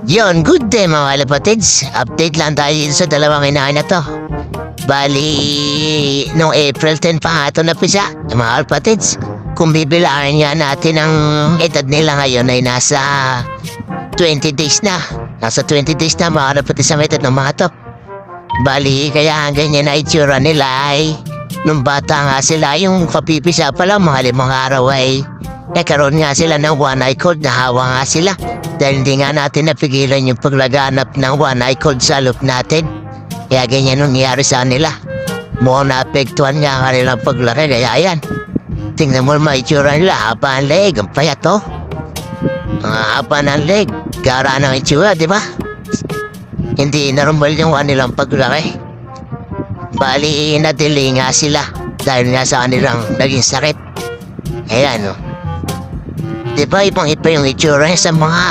Yon, good day mga kalapatids. Update lang tayo sa dalawang inahin na to. Bali, nung April 10 pa nga ito napisa, mga kalapatids. Kung bibilaan nga natin ang edad nila ngayon ay nasa 20 days na. Nasa 20 days na mga kalapatids ang edad ng mga to. Bali, kaya ganyan na itsura nila ay nung bata nga sila, yung kapipisa pa lang mga 5 araw ay nagkaroon nga sila ng one-eye cold, nahawa nga sila. Dahil hindi nga natin napigilan yung paglaganap ng one-eye cold sa loop natin. Kaya ganyan nangyari sa nila. Mukhang naapektuhan nga ang kanilang paglaki, kaya yan. Tingnan mo mga itsura nila, haba ang leg, ang payat to. Mga haba ng leg, gara ng itsura, di ba? Hindi normal yung kanilang paglaki. Bali, nadili nga sila dahil nga sa kanilang naging sakit. Ayan, no? Diba ibang iba yung itsura sa mga